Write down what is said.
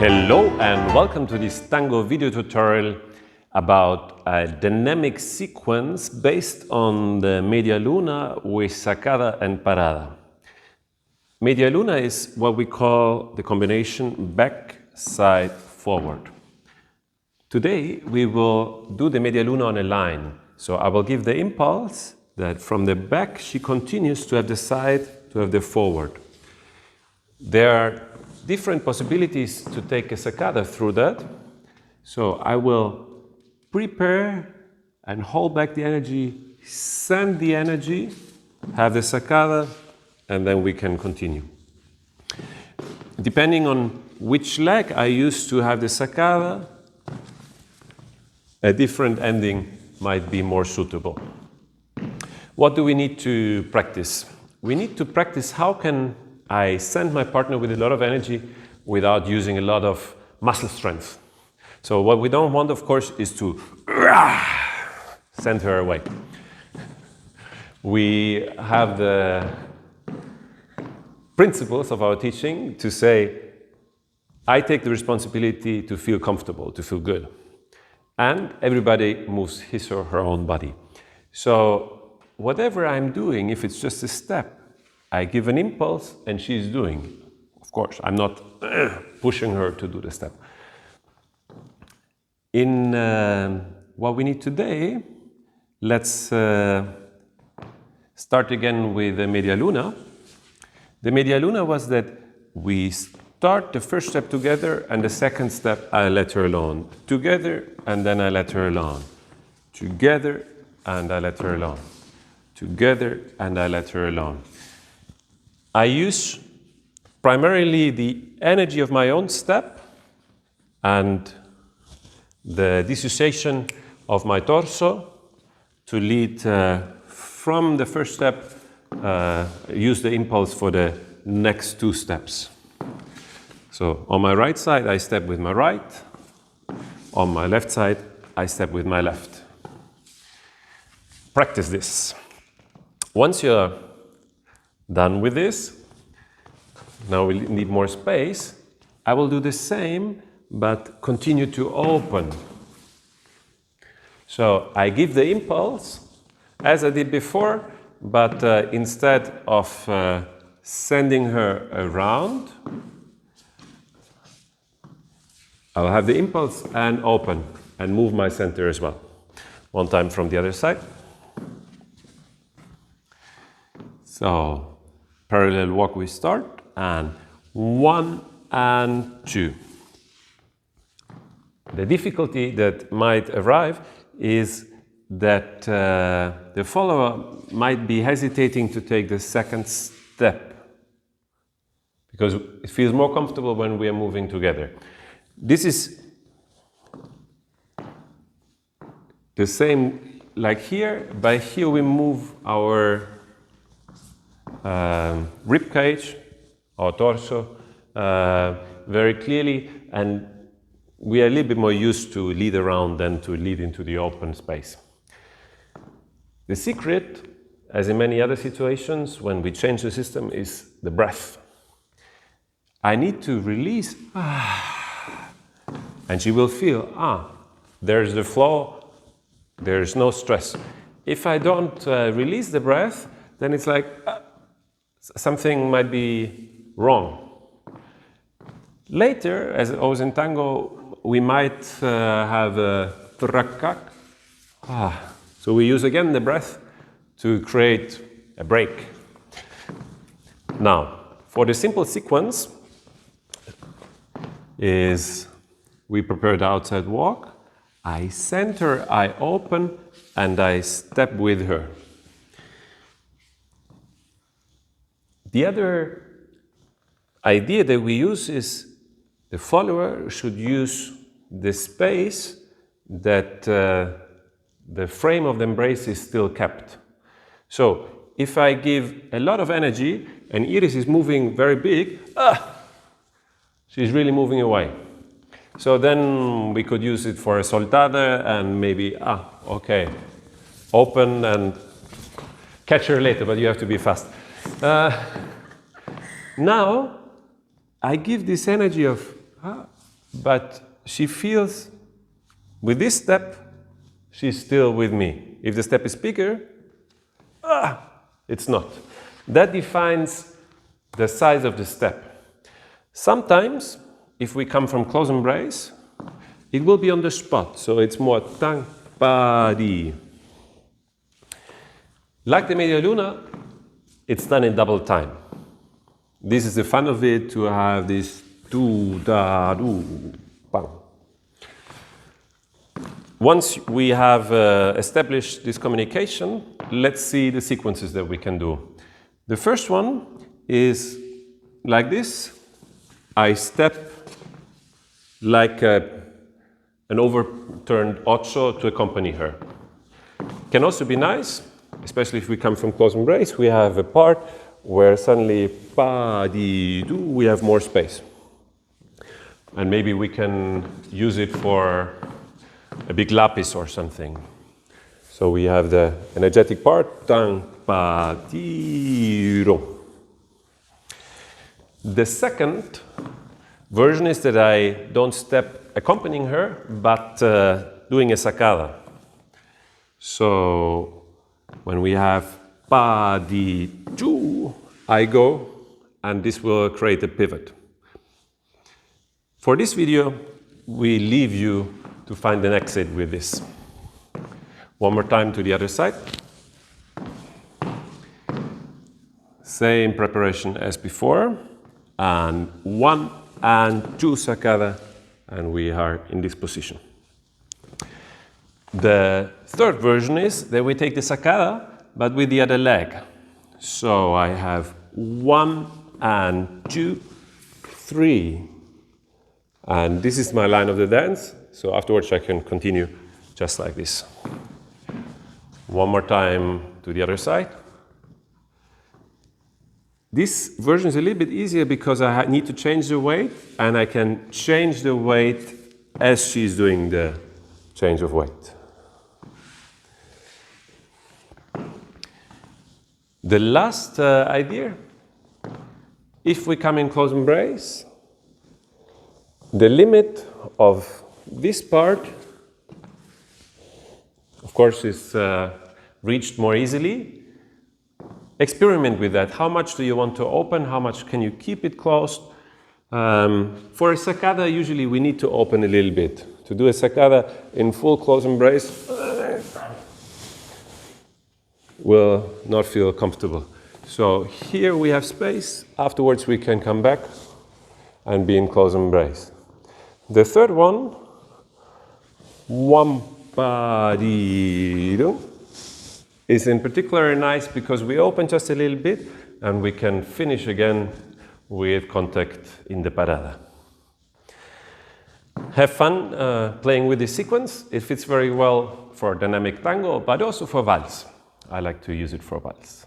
Hello and welcome to this tango video tutorial about a dynamic sequence based on the media luna with Sacada and Parada. Media luna is what we call the combination back, side, forward. Today we will do the media luna on a line. So I will give the impulse that from the back she continues to have the side, to have the forward. There are different possibilities to take a Sacada through that. So I will prepare and hold back the energy, send the energy, have the Sacada, and then we can continue. Depending on which leg I use to have the Sacada, a different ending might be more suitable. What do we need to practice? We need to practice how can I send my partner with a lot of energy without using a lot of muscle strength. So what we don't want, of course, is to send her away. We have the principles of our teaching to say, I take the responsibility to feel comfortable, to feel good. And everybody moves his or her own body. So whatever I'm doing, if it's just a step, I give an impulse and she's doing. Of course, I'm not pushing her to do the step. In what we need today, let's start again with the media luna. The media luna was that we start the first step together and the second step I let her alone. Together and then I let her alone. Together and I let her alone. Together and I let her alone. I use primarily the energy of my own step and the dissociation of my torso to lead from the first step, use the impulse for the next two steps. So on my right side, I step with my right. On my left side, I step with my left. Practice this. Once you're done with this, now we need more space. I will do the same, but continue to open. So I give the impulse, as I did before, but instead of sending her around, I'll have the impulse and open and move my center as well. One time from the other side. So parallel walk we start, and 1 and 2. The difficulty that might arrive is that the follower might be hesitating to take the second step because it feels more comfortable when we are moving together. This is the same like here. By here we move our rib cage or torso very clearly, and we are a little bit more used to lead around than to lead into the open space. The secret, as in many other situations when we change the system, is the breath. I need to release, and she will feel, there's the flow, there's no stress. If I don't release the breath, then it's like something might be wrong. Later, as always in tango, we might have a trakak. So we use again the breath to create a break. Now, for the simple sequence is we prepare the outside walk, I center, I open, and I step with her. The other idea that we use is the follower should use the space that the frame of the embrace is still kept. So if I give a lot of energy and Iris is moving very big, she's really moving away. So then we could use it for a soltada and maybe, okay, open and catch her later, but you have to be fast. Now I give this energy of but she feels with this step, she's still with me. If the step is bigger, it's not. That defines the size of the step. Sometimes, if we come from close embrace, it will be on the spot, so it's more tang, pa, di. Like the Media Luna, it's done in double time. This is the fun of it, to have this do, da, do, bang. Once we have established this communication, let's see the sequences that we can do. The first one is like this. I step like an overturned ocho to accompany her. Can also be nice, especially if we come from close embrace, we have a part where suddenly pa, di, do, we have more space. And maybe we can use it for a big lapis or something. So we have the energetic part, tang, pa, di, do. The second version is that I don't step accompanying her, but doing a sacada. So when we have pa, di, do, I go, and this will create a pivot. For this video, we leave you to find an exit with this. One more time to the other side. Same preparation as before, and 1 and 2 sacada, and we are in this position. The third version is that we take the sacada, but with the other leg. So I have 1 and 2, 3. And this is my line of the dance, so afterwards I can continue just like this. One more time to the other side. This version is a little bit easier because I need to change the weight, and I can change the weight as she's doing the change of weight. The last idea, if we come in close embrace, the limit of this part, of course, is reached more easily. Experiment with that. How much do you want to open? How much can you keep it closed? For a sacada, usually we need to open a little bit. To do a sacada in full close embrace will not feel comfortable. So here we have space. Afterwards we can come back and be in close embrace. The third one, wampadido, is in particular nice because we open just a little bit and we can finish again with contact in the parada. Have fun playing with this sequence. It fits very well for dynamic tango, but also for Vals. I like to use it for Vals.